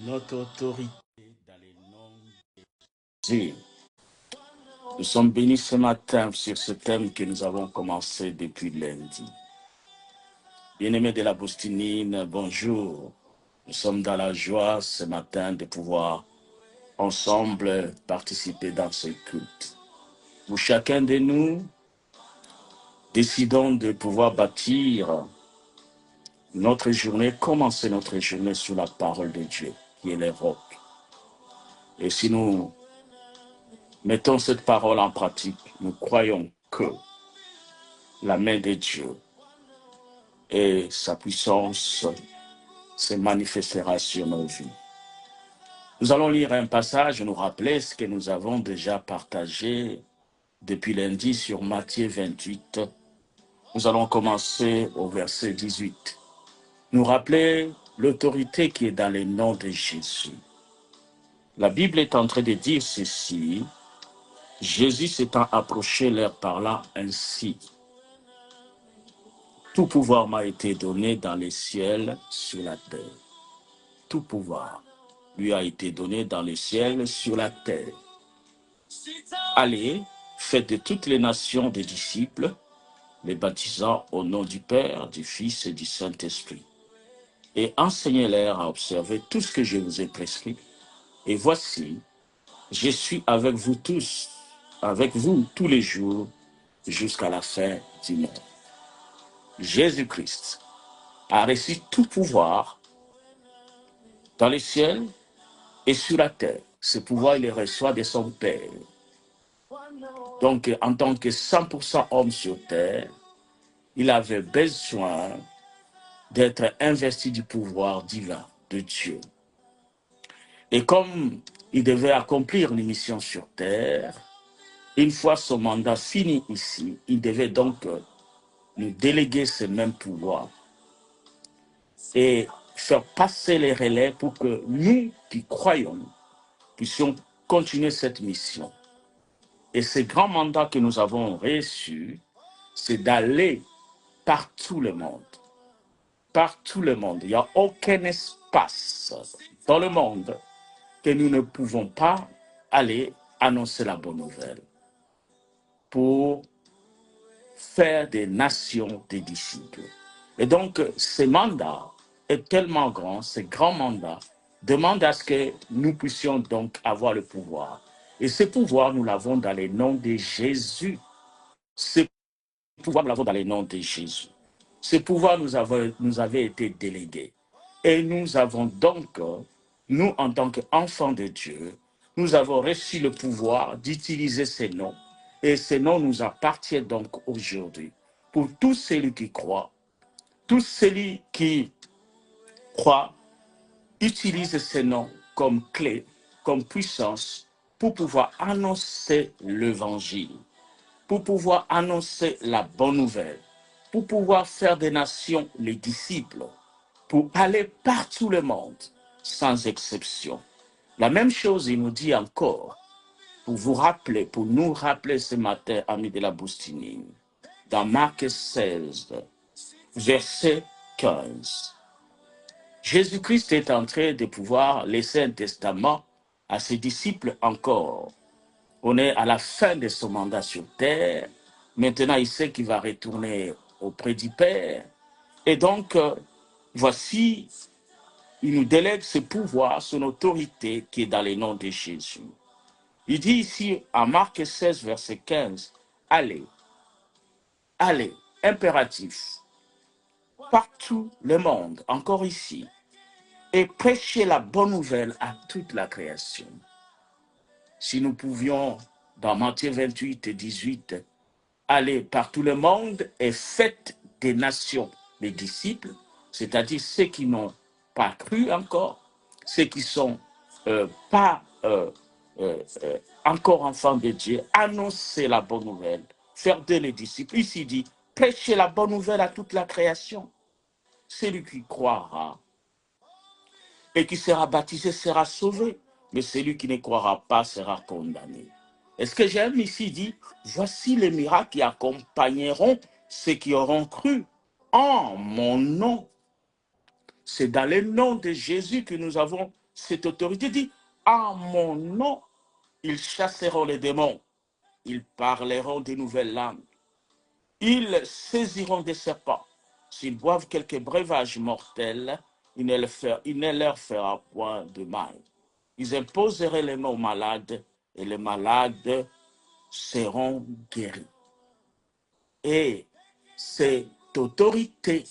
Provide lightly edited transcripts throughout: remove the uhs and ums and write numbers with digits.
notre autorité dans les noms de Jésus. Nous sommes bénis ce matin sur ce thème que nous avons commencé depuis lundi. Bien-aimés de la Boustinine, bonjour. Nous sommes dans la joie ce matin de pouvoir ensemble participer dans ce culte. Pour chacun de nous, décidons de pouvoir bâtir notre journée, commencer notre journée sur la parole de Dieu, qui est le roc. Et si nous mettons cette parole en pratique, nous croyons que la main de Dieu et sa puissance se manifestera sur nos vies. Nous allons lire un passage et nous rappeler ce que nous avons déjà partagé depuis lundi sur Matthieu 28. Nous allons commencer au verset 18. Nous rappeler l'autorité qui est dans le nom de Jésus. La Bible est en train de dire ceci. Jésus s'étant approché leur parlant ainsi. Tout pouvoir m'a été donné dans les ciels, sur la terre. Tout pouvoir lui a été donné dans les ciels, sur la terre. Allez, faites de toutes les nations des disciples, les baptisant au nom du Père, du Fils et du Saint-Esprit. Et enseignez-leur à observer tout ce que je vous ai prescrit. Et voici, je suis avec vous tous les jours, jusqu'à la fin du monde. Jésus-Christ a reçu tout pouvoir dans les ciels et sur la terre. Ce pouvoir, il le reçoit de son Père. Donc, en tant que 100% homme sur terre, il avait besoin d'être investi du pouvoir divin de Dieu. Et comme il devait accomplir une mission sur terre, une fois son mandat fini ici, il devait donc nous déléguer ce même pouvoir et faire passer les relais pour que nous qui croyons puissions continuer cette mission. Et ce grand mandat que nous avons reçu, c'est d'aller par tout le monde. Par tout le monde. Il n'y a aucun espace dans le monde que nous ne pouvons pas aller annoncer la bonne nouvelle pour faire des nations des disciples. Et donc, ce mandat est tellement grand, ce grand mandat demande à ce que nous puissions donc avoir le pouvoir. Et ce pouvoir, nous l'avons dans les noms de Jésus. Ce pouvoir, nous l'avons dans les noms de Jésus. Ce pouvoir nous avait été délégué. Et nous avons donc, nous en tant qu'enfants de Dieu, nous avons reçu le pouvoir d'utiliser ces noms. Et ces noms nous appartiennent donc aujourd'hui. Pour tous ceux qui croient, tous ceux qui croient, utilisent ces noms comme clé, comme puissance pour pouvoir annoncer l'évangile, pour pouvoir annoncer la bonne nouvelle, pour pouvoir faire des nations les disciples, pour aller partout le monde, sans exception. La même chose, il nous dit encore, pour vous rappeler, pour nous rappeler ce matin, amis de la Boustinine, dans Marc 16, verset 15. Jésus-Christ est en train de pouvoir laisser un testament à ses disciples encore. On est à la fin de son mandat sur terre. Maintenant, il sait qu'il va retourner auprès du Père. Et donc, voici, il nous délègue ce pouvoir, son autorité qui est dans les noms de Jésus. Il dit ici, en Marc 16, verset 15, allez, impératif, partout le monde, encore ici, et prêcher la bonne nouvelle à toute la création. Si nous pouvions, dans Matthieu 28 et 18, aller par tout le monde et faites des nations les disciples, c'est-à-dire ceux qui n'ont pas cru encore, ceux qui ne sont pas encore enfants de Dieu, annoncer la bonne nouvelle, faire d'eux les disciples. Ici il dit, prêchez la bonne nouvelle à toute la création. Celui qui croira et qui sera baptisé sera sauvé, mais celui qui ne croira pas sera condamné. Et ce que j'aime ici dit, voici les miracles qui accompagneront ceux qui auront cru en mon nom. C'est dans le nom de Jésus que nous avons cette autorité dit, en mon nom, ils chasseront les démons, ils parleront de nouvelles langues, ils saisiront des serpents. S'ils boivent quelques breuvages mortels, il ne leur fera point de mal. Ils imposeraient les mains aux malades et les malades seront guéris. Et cette autorité,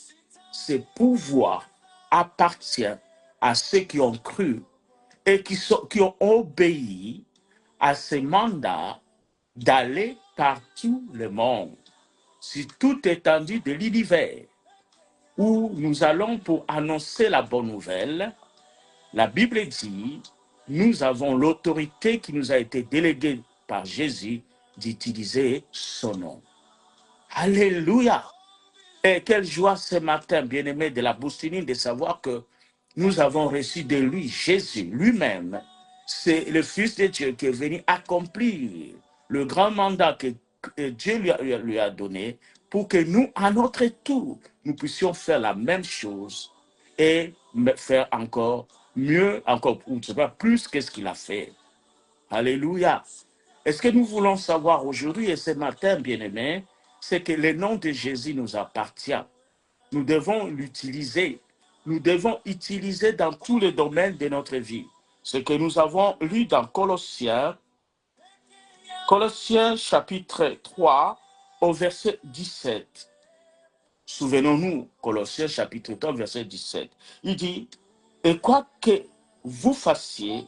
ce pouvoir appartient à ceux qui ont cru et qui ont obéi à ce mandat d'aller par tout le monde, sur toute étendue de l'univers, où nous allons pour annoncer la bonne nouvelle. La Bible dit, nous avons l'autorité qui nous a été déléguée par Jésus d'utiliser son nom. Alléluia! Et quelle joie ce matin, bien-aimé de la Boustinine, de savoir que nous avons reçu de lui, Jésus lui-même. C'est le Fils de Dieu qui est venu accomplir le grand mandat que Dieu lui a donné pour que nous, à notre tour, nous puissions faire la même chose et faire encore mieux, encore plus que ce qu'il a fait. Alléluia. Est-ce que nous voulons savoir aujourd'hui et ce matin, bien-aimés, c'est que le nom de Jésus nous appartient. Nous devons l'utiliser. Nous devons utiliser dans tous les domaines de notre vie. Ce que nous avons lu dans Colossiens chapitre 3 au verset 17. Souvenons-nous, Colossiens chapitre 3 verset 17. Il dit, et quoi que vous fassiez,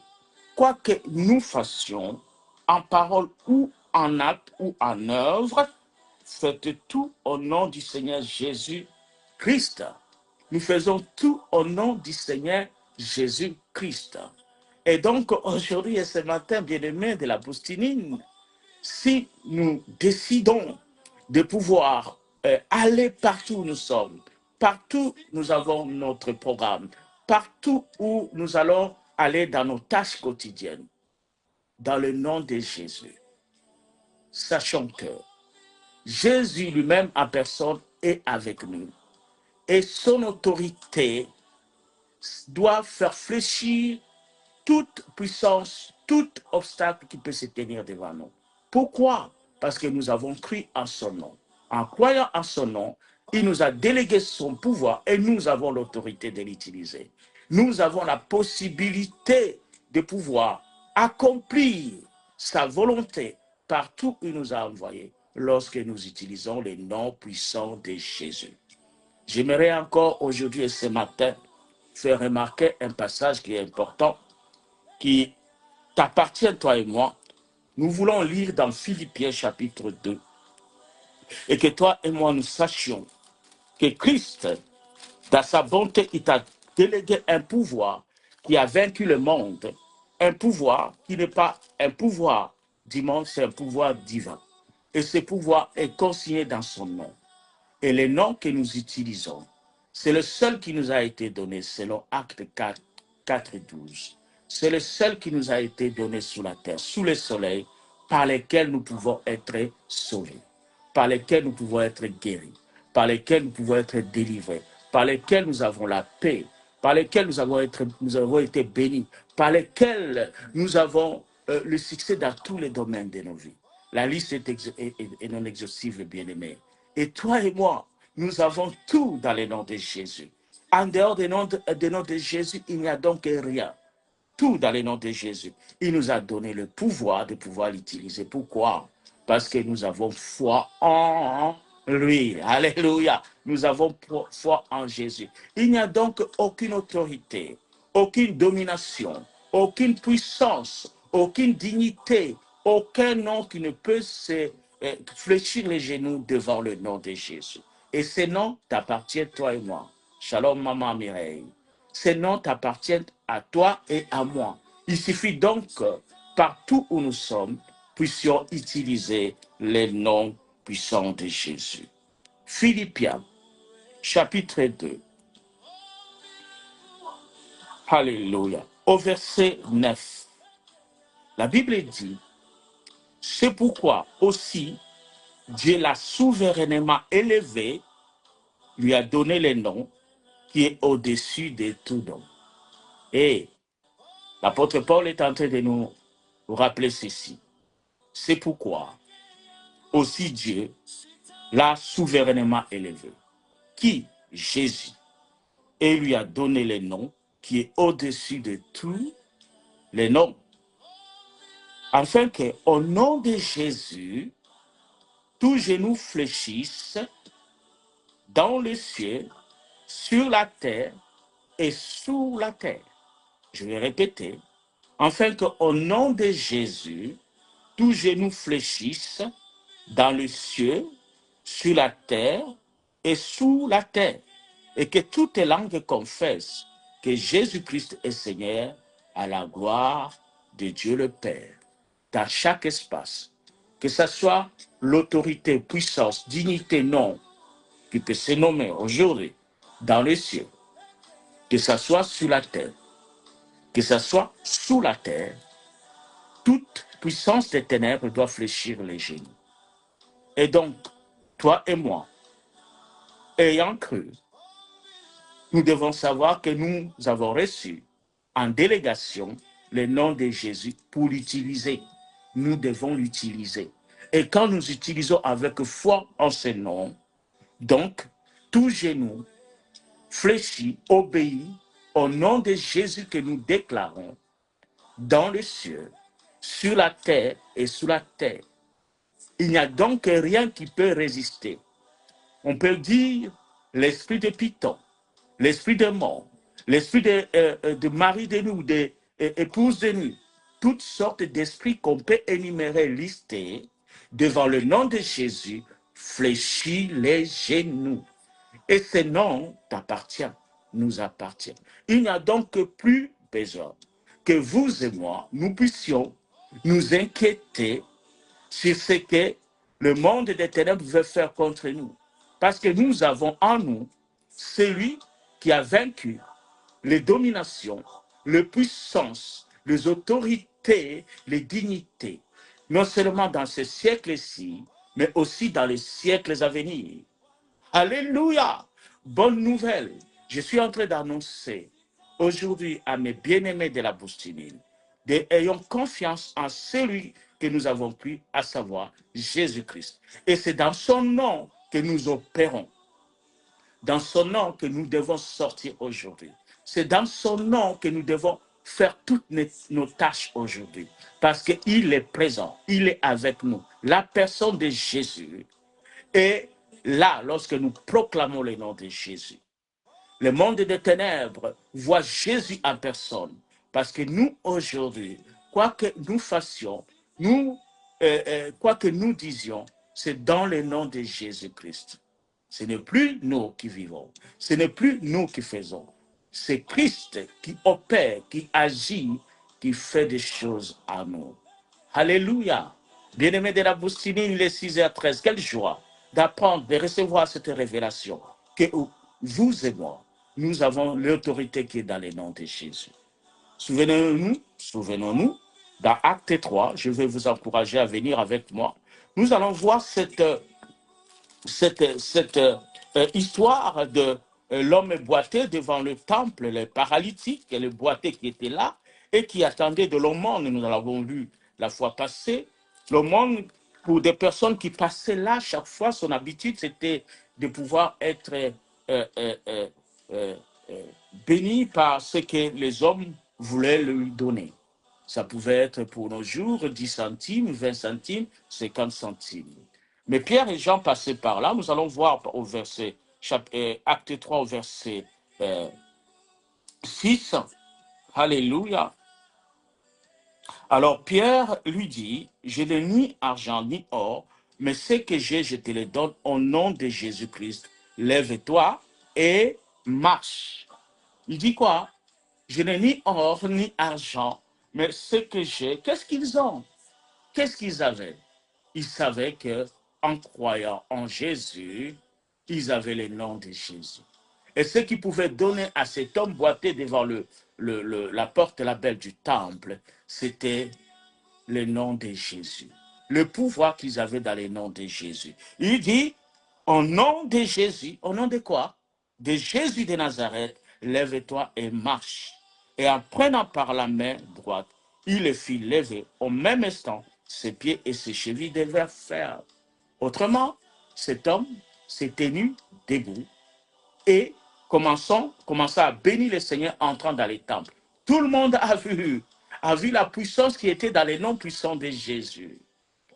quoi que nous fassions, en parole ou en acte ou en œuvre, faites tout au nom du Seigneur Jésus-Christ. Nous faisons tout au nom du Seigneur Jésus-Christ. Et donc, aujourd'hui et ce matin, bien-aimés de la Boustinine, si nous décidons de pouvoir aller partout où nous sommes, partout où nous avons notre programme, partout où nous allons aller dans nos tâches quotidiennes, dans le nom de Jésus, sachons que Jésus lui-même en personne est avec nous. Et son autorité doit faire fléchir toute puissance, tout obstacle qui peut se tenir devant nous. Pourquoi? Parce que nous avons cru en son nom. En croyant en son nom, il nous a délégué son pouvoir et nous avons l'autorité de l'utiliser. Nous avons la possibilité de pouvoir accomplir sa volonté partout où il nous a envoyés lorsque nous utilisons les noms puissants de Jésus. J'aimerais encore aujourd'hui et ce matin faire remarquer un passage qui est important, qui t'appartient, toi et moi. Nous voulons lire dans Philippiens chapitre 2 et que toi et moi nous sachions que Christ, dans sa bonté, il t'a délégué un pouvoir qui a vaincu le monde, un pouvoir qui n'est pas un pouvoir du monde, c'est un pouvoir divin. Et ce pouvoir est consigné dans son nom. Et le nom que nous utilisons, c'est le seul qui nous a été donné selon Acte 4 et 12. C'est le seul qui nous a été donné sous la terre, sous le soleil, par lesquels nous pouvons être sauvés, par lesquels nous pouvons être guéris, par lesquels nous pouvons être délivrés, par lesquels nous avons la paix, par lesquels nous avons été bénis, par lesquels nous avons le succès dans tous les domaines de nos vies. La liste est non exhaustive, bien-aimés. Et toi et moi, nous avons tout dans le nom de Jésus. En dehors des noms de Jésus, il n'y a donc rien. Tout dans le nom de Jésus. Il nous a donné le pouvoir de pouvoir l'utiliser. Pourquoi? Parce que nous avons foi en lui. Alléluia. Nous avons foi en Jésus. Il n'y a donc aucune autorité, aucune domination, aucune puissance, aucune dignité, aucun nom qui ne peut se fléchir les genoux devant le nom de Jésus. Et ce nom t'appartient, toi et moi. Shalom, maman Mireille. Ces noms t'appartiennent à toi et à moi. Il suffit donc que partout où nous sommes, puissions utiliser les noms puissants de Jésus. Philippiens, chapitre 2. Alléluia. Au verset 9, la Bible dit, c'est pourquoi aussi Dieu l'a souverainement élevé, lui a donné le nom qui est au-dessus de tout nom. Et L'apôtre Paul est en train de nous rappeler ceci. C'est pourquoi aussi Dieu l'a souverainement élevé. Qui? Jésus. Et lui a donné le nom qui est au-dessus de tous les noms. Afin qu'au nom de Jésus, tous genoux fléchissent dans le ciel, sur la terre et sous la terre. Je vais répéter. Afin qu'au nom de Jésus, tous genoux fléchissent dans le ciel, sur la terre et sous la terre. Et que toutes les langues confessent que Jésus-Christ est Seigneur à la gloire de Dieu le Père. Dans chaque espace, que ce soit l'autorité, puissance, dignité, nom, qui peut se nommer aujourd'hui dans les cieux, que ce soit sur la terre, que ce soit sous la terre, toute puissance des ténèbres doit fléchir les genoux. Et donc, toi et moi, ayant cru, nous devons savoir que nous avons reçu en délégation le nom de Jésus pour l'utiliser. Nous devons l'utiliser. Et quand nous utilisons avec foi en ce nom, donc, tout genou fléchit, obéit au nom de Jésus que nous déclarons dans le ciel, sur la terre et sous la terre. Il n'y a donc rien qui peut résister. On peut dire l'esprit de Python, l'esprit de mort, l'esprit de mari de nous, d'épouse de nous, toutes sortes d'esprits qu'on peut énumérer, lister, devant le nom de Jésus, fléchit les genoux. Et ce nom t'appartient, nous appartient. Il n'y a donc plus besoin que vous et moi, nous puissions nous inquiéter sur ce que le monde des ténèbres veut faire contre nous. Parce que nous avons en nous celui qui a vaincu les dominations, les puissances, les autorités, les dignités, non seulement dans ce siècle-ci, mais aussi dans les siècles à venir. Alléluia! Bonne nouvelle. Je suis en train d'annoncer aujourd'hui à mes bien-aimés de la Boustinine, ayons confiance en celui que nous avons pris, à savoir Jésus-Christ. Et c'est dans son nom que nous opérons. Dans son nom que nous devons sortir aujourd'hui. C'est dans son nom que nous devons faire toutes nos tâches aujourd'hui. Parce qu'il est présent, il est avec nous. La personne de Jésus est là lorsque nous proclamons le nom de Jésus. Le monde des ténèbres voit Jésus en personne. Parce que nous, aujourd'hui, quoi que nous fassions, quoi que nous disions, c'est dans le nom de Jésus-Christ. Ce n'est plus nous qui vivons. Ce n'est plus nous qui faisons. C'est Christ qui opère, qui agit, qui fait des choses à nous. Alléluia. Bien-aimés de la Boustinine, il est 6h13. Quelle joie d'apprendre, de recevoir cette révélation que vous et moi, nous avons l'autorité qui est dans le nom de Jésus. Souvenons-nous, dans Acte 3, je vais vous encourager à venir avec moi. Nous allons voir cette histoire de l'homme boiteux devant le temple, le paralytique, et le boiteux qui était là et qui attendait de l'aumône. Nous l'avons lu la fois passée. L'aumône, pour des personnes qui passaient là, chaque fois, son habitude, c'était de pouvoir être béni par ce que les hommes voulaient lui donner. Ça pouvait être pour nos jours 10 centimes, 20 centimes, 50 centimes. Mais Pierre et Jean passaient par là. Nous allons voir au verset, acte 3, au verset 6. Alléluia. Alors Pierre lui dit, je n'ai ni argent ni or, mais ce que j'ai, je te le donne au nom de Jésus-Christ. Lève-toi et marche. Il dit quoi? Je n'ai ni or ni argent, mais ce que j'ai, qu'est-ce qu'ils ont? Qu'est-ce qu'ils avaient? Ils savaient qu'en croyant en Jésus, ils avaient le nom de Jésus. Et ce qu'ils pouvaient donner à cet homme boiteux devant la porte la belle du temple, c'était le nom de Jésus. Le pouvoir qu'ils avaient dans le nom de Jésus. Il dit, au nom de Jésus, au nom de quoi? De Jésus de Nazareth, lève-toi et marche. Et en prenant par la main droite, il le fit lever au même instant, ses pieds et ses chevilles devinrent fermes. Autrement, cet homme s'est tenu debout et commença à bénir le Seigneur entrant dans les temples. Tout le monde a vu la puissance qui était dans les noms puissants de Jésus.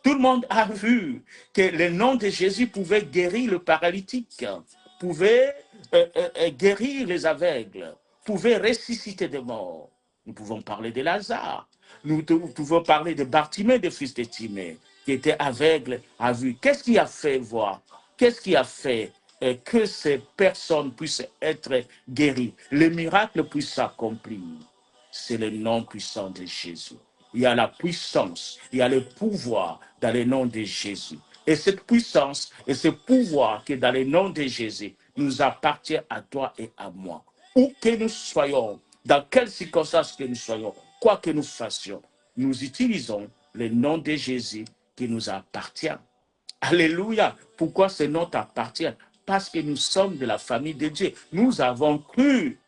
Tout le monde a vu que le nom de Jésus pouvait guérir le paralytique, pouvait guérir les aveugles, pouvait ressusciter des morts. Nous pouvons parler de Lazare. Nous pouvons parler de Bartimée, le fils de Timée, qui était aveugle, a vu. Qu'est-ce qui a fait voir? Qu'est-ce qui a fait que ces personnes puissent être guéries? Les miracles puissent s'accomplir. C'est le nom puissant de Jésus. Il y a la puissance, il y a le pouvoir dans le nom de Jésus. Et cette puissance et ce pouvoir qui est dans le nom de Jésus nous appartient à toi et à moi. Où que nous soyons, dans quelles circonstances que nous soyons, quoi que nous fassions, nous utilisons le nom de Jésus qui nous appartient. Alléluia. Pourquoi ce nom t'appartient? Parce que nous sommes de la famille de Dieu. Nous avons cru.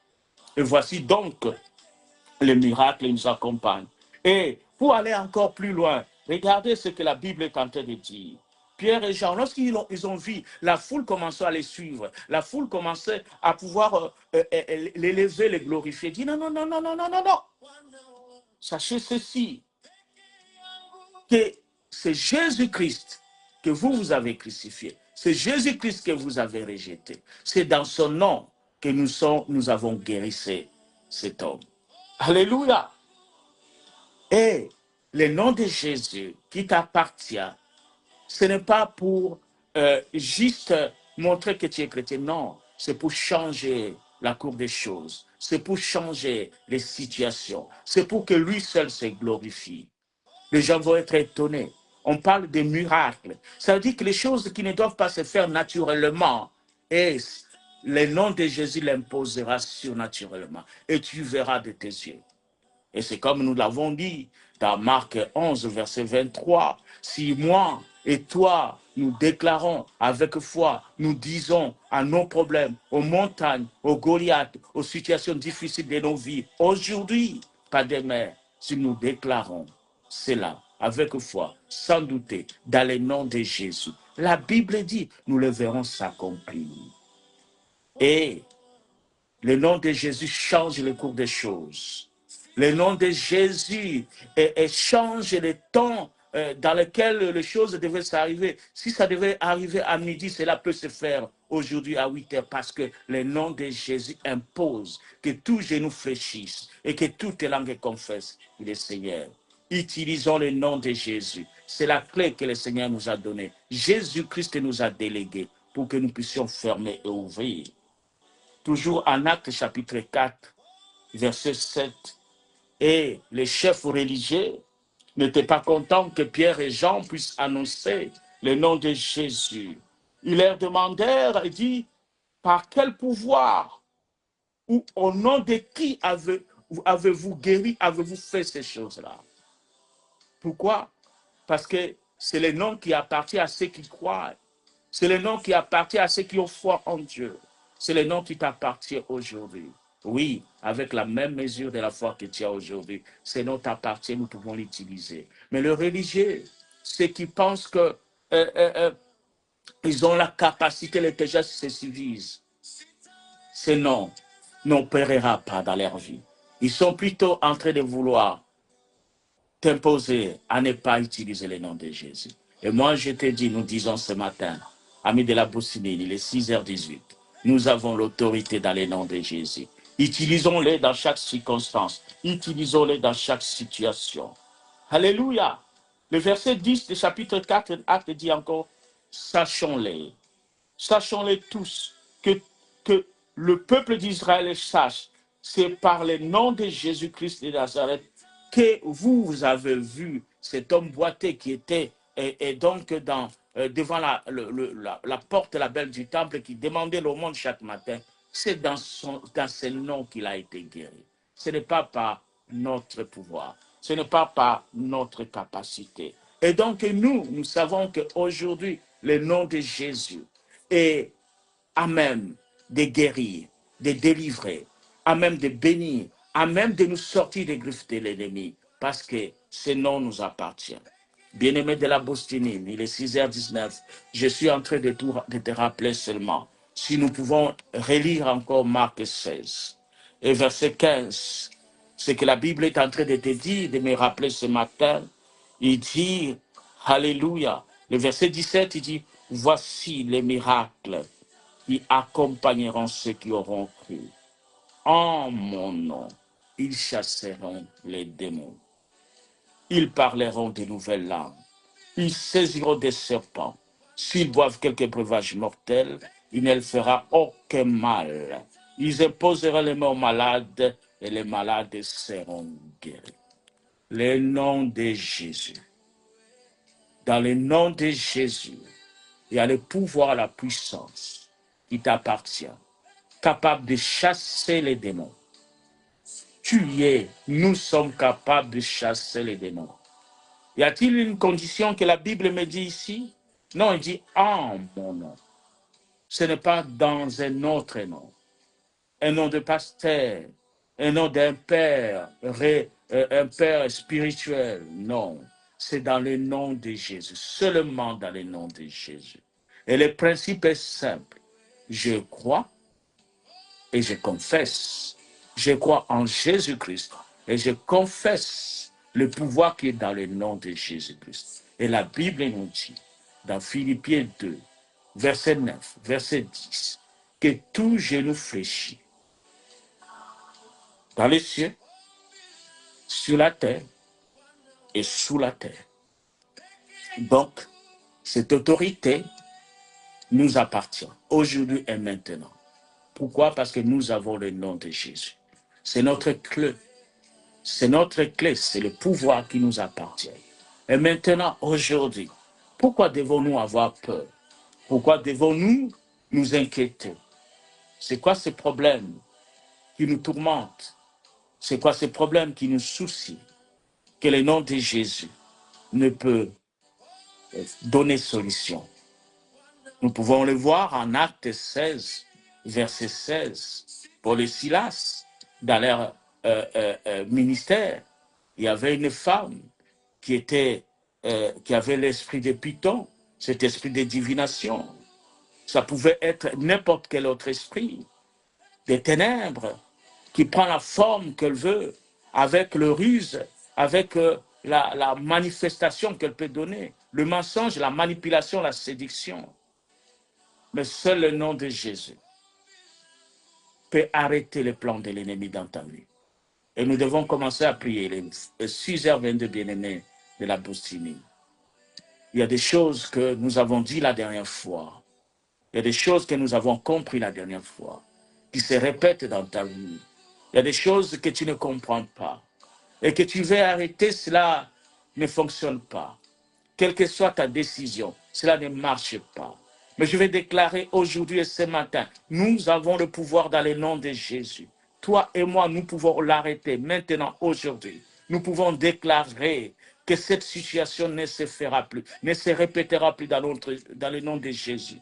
Et voici donc les miracles nous accompagnent. Et pour aller encore plus loin, regardez ce que la Bible est en train de dire. Pierre et Jean, lorsqu'ils ont vu, la foule commençait à les suivre. La foule commençait à pouvoir l'élever, les glorifier. Dit non, non, non, non, non, non, non, non. Sachez ceci, que c'est Jésus-Christ que vous avez crucifié. C'est Jésus-Christ que vous avez rejeté. C'est dans son nom que nous avons guéri cet homme. Alléluia. Et le nom de Jésus qui t'appartient, ce n'est pas pour juste montrer que tu es chrétien. Non, c'est pour changer la courbe des choses. C'est pour changer les situations. C'est pour que lui seul se glorifie. Les gens vont être étonnés. On parle de miracles. Ça veut dire que les choses qui ne doivent pas se faire naturellement, et le nom de Jésus l'imposera surnaturellement. Et tu verras de tes yeux. Et c'est comme nous l'avons dit dans Marc 11, verset 23. Si moi et toi, nous déclarons avec foi, nous disons à nos problèmes, aux montagnes, aux Goliaths, aux situations difficiles de nos vies, aujourd'hui, pas demain, si nous déclarons cela avec foi, sans douter, dans le nom de Jésus, la Bible dit, nous le verrons s'accomplir. Et le nom de Jésus change le cours des choses. Le nom de Jésus change le temps dans lequel les choses devaient s'arriver. Si ça devait arriver à midi, cela peut se faire aujourd'hui à 8 heures parce que le nom de Jésus impose que tout genou fléchisse et que toute langue confesse qu'il est Seigneur. Utilisons le nom de Jésus. C'est la clé que le Seigneur nous a donnée. Jésus-Christ nous a délégués pour que nous puissions fermer et ouvrir. Toujours en Actes chapitre 4, verset 7. Et les chefs religieux n'étaient pas contents que Pierre et Jean puissent annoncer le nom de Jésus. Ils leur demandèrent et dit, par quel pouvoir ou au nom de qui avez-vous guéri, avez-vous fait ces choses-là? Pourquoi? Parce que c'est le nom qui appartient à ceux qui croient. C'est le nom qui appartient à ceux qui ont foi en Dieu. C'est le nom qui t'appartient aujourd'hui. Oui, avec la même mesure de la foi que tu as aujourd'hui. Ce nom t'appartient, nous pouvons l'utiliser. Mais le religieux, ceux qui pensent que ils ont la capacité, les gestes se suffisent. Ce nom n'opérera pas dans leur vie. Ils sont plutôt en train de vouloir t'imposer à ne pas utiliser le nom de Jésus. Et moi, je te dis, nous disons ce matin, amis de la Boussinine, il est 6h18. Nous avons l'autorité dans le nom de Jésus. Utilisons-les dans chaque circonstance. Utilisons-les dans chaque situation. Alléluia. Le verset 10 du chapitre 4 Acte dit encore, sachons-les. Sachons-les tous que le peuple d'Israël sache, c'est par le nom de Jésus-Christ de Nazareth que vous avez vu cet homme boiteux qui était et donc devant la porte, la belle du temple, qui demandait l'aumône chaque matin. C'est dans ce nom qu'il a été guéri. Ce n'est pas par notre pouvoir, ce n'est pas par notre capacité. Et donc nous savons qu'aujourd'hui, le nom de Jésus est à même de guérir, de délivrer, à même de bénir, à même de nous sortir des griffes de l'ennemi, parce que ce nom nous appartient. Bien-aimé de la Bostinine, il est 6h19. Je suis en train de te rappeler seulement. Si nous pouvons relire encore Marc 16 et verset 15, ce que la Bible est en train de te dire, de me rappeler ce matin, il dit, Alléluia, le verset 17, il dit, voici les miracles qui accompagneront ceux qui auront cru. En mon nom, ils chasseront les démons. Ils parleront de nouvelles langues. Ils saisiront des serpents. S'ils boivent quelque breuvage mortel, il ne leur fera aucun mal. Ils imposeront les mains aux malades et les malades seront guéris. Le nom de Jésus. Dans le nom de Jésus, il y a le pouvoir, la puissance qui t'appartient, capable de chasser les démons. Nous sommes capables de chasser les démons. Y a-t-il une condition que la Bible me dit ici? Non, il dit en mon nom. Ce n'est pas dans un autre nom. Un nom de pasteur, un nom d'un père, un père spirituel. Non, c'est dans le nom de Jésus, seulement dans le nom de Jésus. Et le principe est simple. Je crois et je confesse. Je crois en Jésus-Christ et je confesse le pouvoir qui est dans le nom de Jésus-Christ. Et la Bible nous dit, dans Philippiens 2, verset 9, verset 10, que tout genou fléchit dans les cieux, sur la terre et sous la terre. Donc, cette autorité nous appartient aujourd'hui et maintenant. Pourquoi? Parce que nous avons le nom de Jésus. C'est notre clé. C'est notre clé, c'est le pouvoir qui nous appartient. Et maintenant, aujourd'hui, pourquoi devons-nous avoir peur? Pourquoi devons-nous nous inquiéter? C'est quoi ces problèmes qui nous tourmentent? C'est quoi ces problèmes qui nous soucient? Que le nom de Jésus ne peut donner solution. Nous pouvons le voir en Acte 16, verset 16. Paul et Silas, dans leur ministère, il y avait une femme qui avait l'esprit de Python, cet esprit de divination. Ça pouvait être n'importe quel autre esprit, des ténèbres, qui prend la forme qu'elle veut, avec le ruse, avec la manifestation qu'elle peut donner, le mensonge, la manipulation, la séduction. Mais seul le nom de Jésus peut arrêter les plans de l'ennemi dans ta vie. Et nous devons commencer à prier les 6h22 bien-aimés de la Bostinine. Il y a des choses que nous avons dit la dernière fois. Il y a des choses que nous avons compris la dernière fois, qui se répètent dans ta vie. Il y a des choses que tu ne comprends pas. Et que tu veux arrêter, cela ne fonctionne pas. Quelle que soit ta décision, cela ne marche pas. Mais je vais déclarer aujourd'hui et ce matin, nous avons le pouvoir dans le nom de Jésus. Toi et moi, nous pouvons l'arrêter maintenant, aujourd'hui. Nous pouvons déclarer que cette situation ne se fera plus, ne se répétera plus dans le nom de Jésus.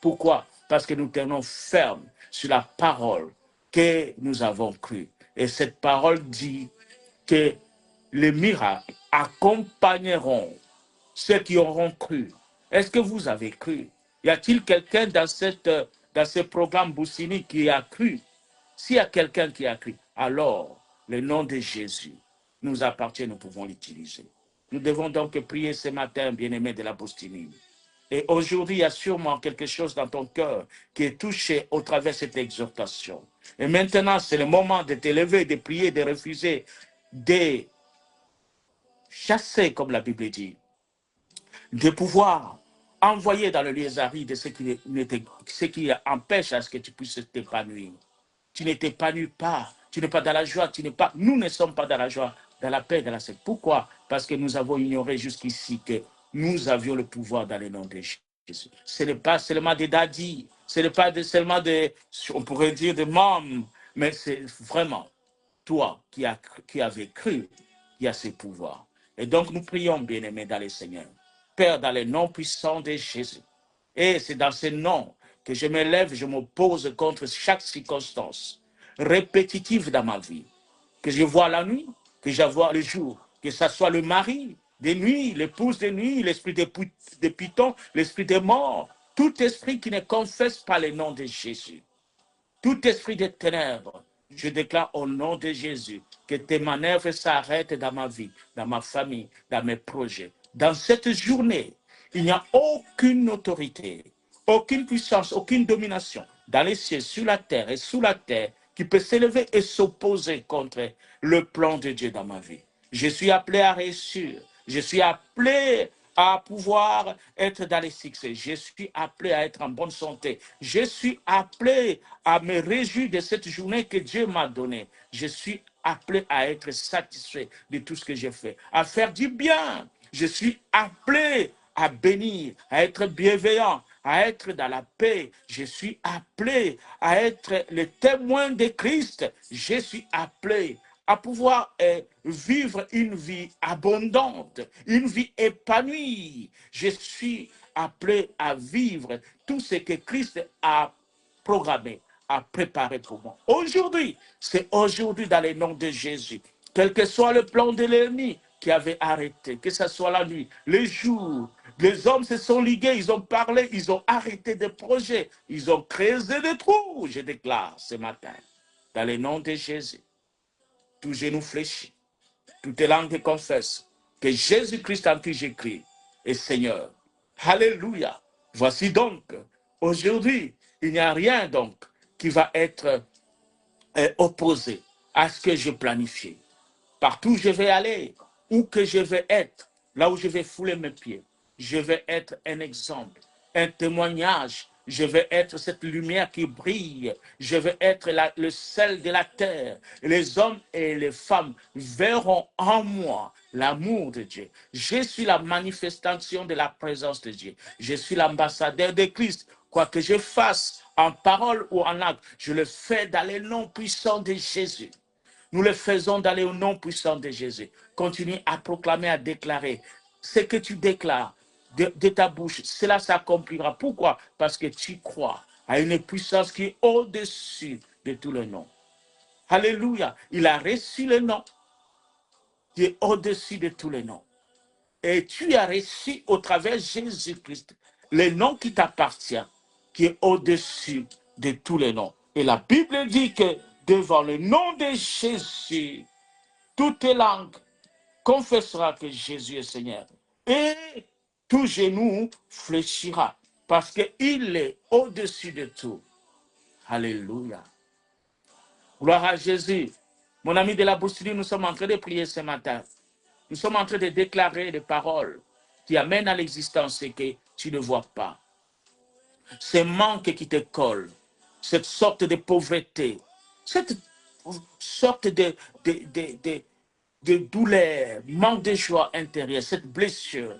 Pourquoi? Parce que nous tenons ferme sur la parole que nous avons crue. Et cette parole dit que les miracles accompagneront ceux qui auront cru. Est-ce que vous avez cru? Y a-t-il quelqu'un dans ce programme Boussini qui a cru? S'il y a quelqu'un qui a cru, alors le nom de Jésus nous appartient, nous pouvons l'utiliser. Nous devons donc prier ce matin, bien-aimés de la Bostinine. Et aujourd'hui, il y a sûrement quelque chose dans ton cœur qui est touché au travers de cette exhortation. Et maintenant, c'est le moment de te lever, de prier, de refuser, de chasser, comme la Bible dit, de pouvoir envoyer dans le lieu aride ce qui empêche à ce que tu puisses t'épanouir. Tu ne t'épanouis pas, tu n'es pas dans la joie, nous ne sommes pas dans la joie, dans la paix, dans la sécurité. Pourquoi? Parce que nous avons ignoré jusqu'ici que nous avions le pouvoir dans le nom de Jésus. Ce n'est pas seulement des daddies, ce n'est pas seulement on pourrait dire des mômes, mais c'est vraiment toi qui avais cru, qui a ce pouvoir. Et donc nous prions, bien-aimés dans le Seigneur. Père, dans le nom puissant de Jésus. Et c'est dans ce nom que je me lève, je m'oppose contre chaque circonstance répétitive dans ma vie. que je vois la nuit, que je vois le jour, que ce soit le mari des nuits, l'épouse des nuits, l'esprit des pitons, l'esprit des morts, tout esprit qui ne confesse pas le nom de Jésus. Tout esprit de ténèbres, je déclare au nom de Jésus que tes manœuvres s'arrêtent dans ma vie, dans ma famille, dans mes projets. Dans cette journée, il n'y a aucune autorité, aucune puissance, aucune domination dans les cieux, sur la terre et sous la terre qui peut s'élever et s'opposer contre le plan de Dieu dans ma vie. Je suis appelé à réussir. Je suis appelé à pouvoir être dans les succès. Je suis appelé à être en bonne santé. Je suis appelé à me réjouir de cette journée que Dieu m'a donnée. Je suis appelé à être satisfait de tout ce que j'ai fait, à faire du bien. Je suis appelé à bénir, à être bienveillant, à être dans la paix. Je suis appelé à être le témoin de Christ. Je suis appelé à pouvoir vivre une vie abondante, une vie épanouie. Je suis appelé à vivre tout ce que Christ a programmé, a préparé pour moi. Aujourd'hui, c'est aujourd'hui dans le nom de Jésus. Quel que soit le plan de l'ennemi qui avait arrêté, que ce soit la nuit, les jours, les hommes se sont ligués, ils ont parlé, ils ont arrêté des projets, ils ont creusé des trous, je déclare ce matin, dans le nom de Jésus. Tout genou fléchit, toute langue confesse que Jésus-Christ en qui j'écris est Seigneur. Alléluia. Voici donc, aujourd'hui, il n'y a rien donc qui va être opposé à ce que je planifie. Partout où je vais aller, où que je vais être, là où je vais fouler mes pieds, je vais être un exemple, un témoignage. Je vais être cette lumière qui brille. Je vais être le sel de la terre. Les hommes et les femmes verront en moi l'amour de Dieu. Je suis la manifestation de la présence de Dieu. Je suis l'ambassadeur de Christ. Quoi que je fasse en parole ou en acte, je le fais dans le nom puissant de Jésus. Nous le faisons d'aller au nom puissant de Jésus. Continue à proclamer, à déclarer. Ce que tu déclares de ta bouche, cela s'accomplira. Pourquoi? Parce que tu crois à une puissance qui est au-dessus de tout le nom. Alléluia. Il a reçu le nom qui est au-dessus de tous les noms. Et tu as reçu au travers de Jésus-Christ le nom qui t'appartient, qui est au-dessus de tous les noms. Et la Bible dit que devant le nom de Jésus, toute langue confessera que Jésus est Seigneur. Et tout genou fléchira parce qu'il est au-dessus de tout. Alléluia. Gloire à Jésus. Mon ami de la Bousserie, nous sommes en train de prier ce matin. Nous sommes en train de déclarer des paroles qui amènent à l'existence ce que tu ne vois pas. Ce manque qui te colle, cette sorte de pauvreté, cette sorte de douleur, manque de joie intérieure, cette blessure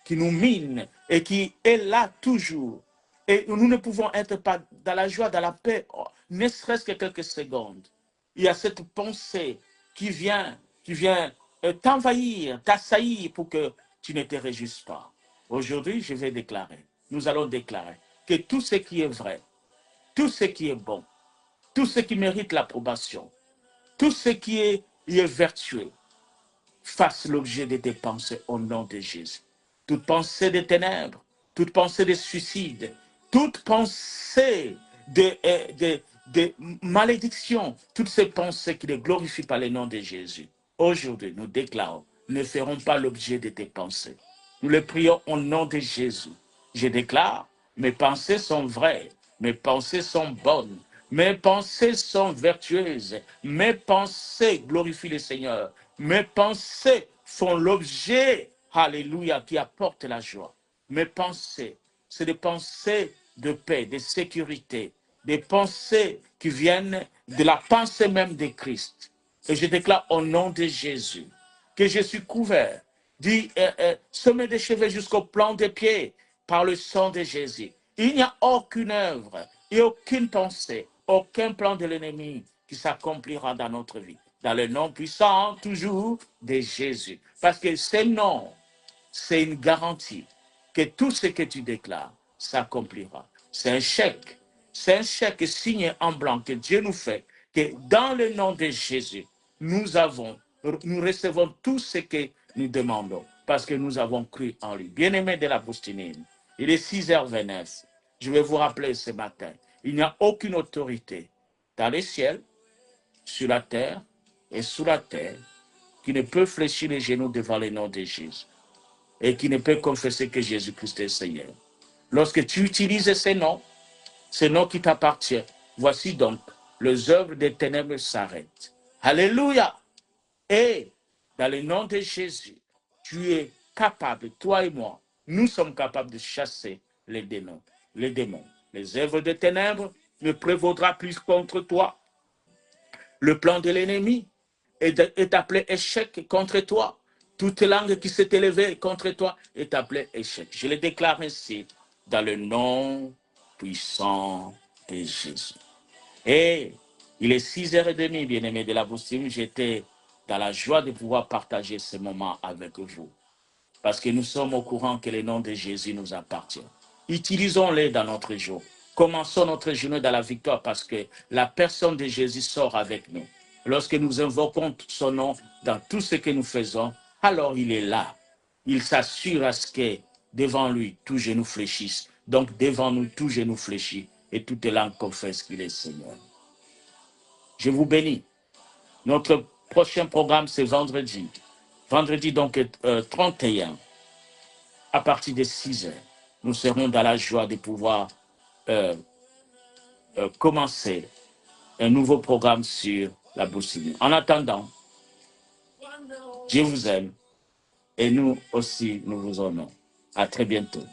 qui nous mine et qui est là toujours. Et nous ne pouvons être pas dans la joie, dans la paix, ne serait-ce que quelques secondes. Il y a cette pensée qui vient t'envahir, t'assaillir pour que tu ne te réjouisses pas. Aujourd'hui, je vais déclarer, nous allons déclarer que tout ce qui est vrai, tout ce qui est bon, tout ce qui mérite l'approbation, tout ce qui est vertueux, fasse l'objet de tes pensées au nom de Jésus. Toute pensée de ténèbres, toute pensée de suicide, toute pensée de malédiction, toutes ces pensées qui ne glorifient pas le nom de Jésus. Aujourd'hui, nous déclarons, ne feront pas l'objet de tes pensées. Nous le prions au nom de Jésus. Je déclare, mes pensées sont vraies, mes pensées sont bonnes, mes pensées sont vertueuses, mes pensées glorifient le Seigneur, mes pensées font l'objet, alléluia, qui apporte la joie. Mes pensées, c'est des pensées de paix, de sécurité, des pensées qui viennent de la pensée même de Christ. Et je déclare au nom de Jésus que je suis couvert, semé de cheveux jusqu'au plan des pieds par le sang de Jésus. Il n'y a aucune œuvre et aucune pensée, aucun plan de l'ennemi qui s'accomplira dans notre vie. Dans le nom puissant, toujours, de Jésus. Parce que ce nom, c'est une garantie que tout ce que tu déclares s'accomplira. C'est un chèque signé en blanc que Dieu nous fait, que dans le nom de Jésus, nous recevons tout ce que nous demandons parce que nous avons cru en lui. Bien-aimés de la Boustinine, il est 6h29. Je vais vous rappeler ce matin, il n'y a aucune autorité dans les ciels, sur la terre et sous la terre qui ne peut fléchir les genoux devant le nom de Jésus et qui ne peut confesser que Jésus-Christ est Seigneur. Lorsque tu utilises ces noms qui t'appartiennent, voici donc, les œuvres des ténèbres s'arrêtent. Alléluia! Et dans le nom de Jésus, tu es capable, toi et moi, nous sommes capables de chasser les démons. Les œuvres des ténèbres ne prévaudra plus contre toi. Le plan de l'ennemi est appelé échec contre toi. Toute langue qui s'est élevée contre toi est appelée échec. Je le déclare ainsi dans le nom puissant de Jésus. Et il est 6h30, bien-aimés de la Boustine. J'étais dans la joie de pouvoir partager ce moment avec vous. Parce que nous sommes au courant que le nom de Jésus nous appartient. Utilisons-les dans notre jour. Commençons notre journée dans la victoire parce que la personne de Jésus sort avec nous. Lorsque nous invoquons son nom dans tout ce que nous faisons, alors il est là. Il s'assure à ce que devant lui, tout genou fléchisse. Donc devant nous, tout genou fléchit et toute langue confesse qu'il est Seigneur. Je vous bénis. Notre prochain programme, c'est vendredi. Vendredi, donc, 31. À partir de 6h, nous serons dans la joie de pouvoir commencer un nouveau programme sur la Boussinine. En attendant, je vous aime et nous aussi, nous vous aimons. À très bientôt.